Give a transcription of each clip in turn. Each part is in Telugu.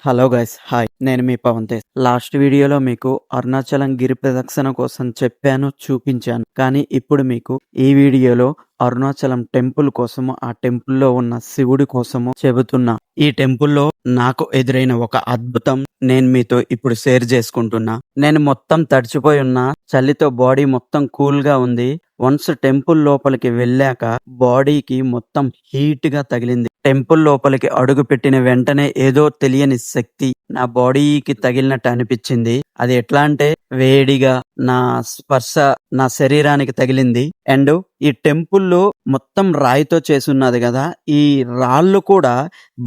హలో గైస్ హాయ్ నేను మీ పవన్ తేజ్. లాస్ట్ వీడియోలో మీకు అరుణాచలం గిరి ప్రదక్షిణ కోసం చెప్పాను, చూపించాను. కానీ ఇప్పుడు మీకు ఈ వీడియోలో అరుణాచలం టెంపుల్ కోసము, ఆ టెంపుల్లో ఉన్న శివుడి కోసము చెబుతున్నా. ఈ టెంపుల్లో నాకు ఎదురైన ఒక అద్భుతం నేను మీతో ఇప్పుడు షేర్ చేసుకుంటున్నా. నేను మొత్తం తడిచిపోయి ఉన్నా, చలితో బాడీ మొత్తం కూల్ గా ఉంది. వన్స్ టెంపుల్ లోపలికి వెళ్ళాక బాడీకి మొత్తం హీట్ గా తగిలింది. టెంపుల్ లోపలికి అడుగు పెట్టిన వెంటనే ఏదో తెలియని శక్తి నా బాడీకి తగిలినట్టు అనిపించింది. అది ఎట్లా అంటే వేడిగా నా స్పర్శ నా శరీరానికి తగిలింది. అండ్ ఈ టెంపుల్లో మొత్తం రాయితో చేసి ఉన్నది కదా, ఈ రాళ్ళు కూడా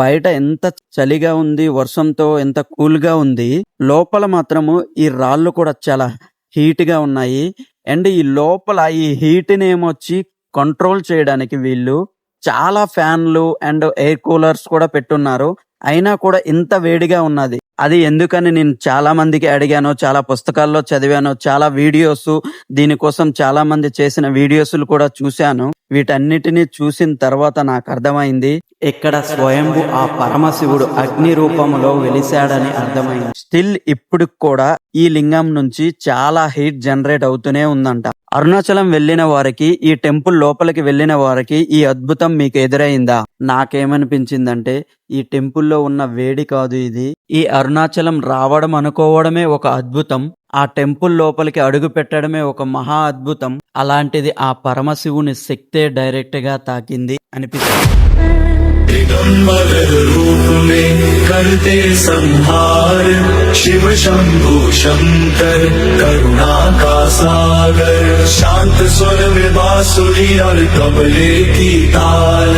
బయట ఎంత చలిగా ఉంది, వర్షంతో ఎంత కూల్ గా ఉంది, లోపల మాత్రము ఈ రాళ్ళు కూడా చాలా హీట్ గా ఉన్నాయి. అండ్ ఈ లోపల ఈ హీట్ నేమొచ్చి కంట్రోల్ చేయడానికి వీళ్ళు చాలా ఫ్యాన్లు అండ్ ఎయిర్ కూలర్స్ కూడా పెట్టున్నారు. అయినా కూడా ఇంత వేడిగా ఉన్నది. అది ఎందుకని నేను చాలా మందికి అడిగాను, చాలా పుస్తకాల్లో చదివాను, చాలా వీడియోస్ దీనికోసం చాలా మంది చేసిన వీడియోస్లు కూడా చూశాను. వీటన్నిటిని చూసిన తర్వాత నాకు అర్థమైంది, ఇక్కడ స్వయంభు ఆ పరమశివుడు అగ్ని రూపంలో వెలిశాడని అర్థమైంది. స్టిల్ ఇప్పుడు కూడా ఈ లింగం నుంచి చాలా హీట్ జనరేట్ అవుతూనే ఉందంట. అరుణాచలం వెళ్ళిన వారికి, ఈ టెంపుల్ లోపలికి వెళ్ళిన వారికి ఈ అద్భుతం మీకు ఎదురైందా? నాకేమనిపించిందంటే ఈ టెంపుల్లో ఉన్న వేడి కాదు ఇది, ఈ అరుణాచలం రావడం అనుకోవడమే ఒక అద్భుతం, ఆ టెంపుల్ లోపలికి అడుగు పెట్టడమే ఒక మహా అద్భుతం. అలాంటిది ఆ పరమశివుని శక్తే డైరెక్ట్ గా తాకింది అనిపిస్తుంది. दिगंबर रूप में करते संहार शिव शंभु शंकर करुणा का सागर शांत स्वर में बांसुरी और तबले की ताल।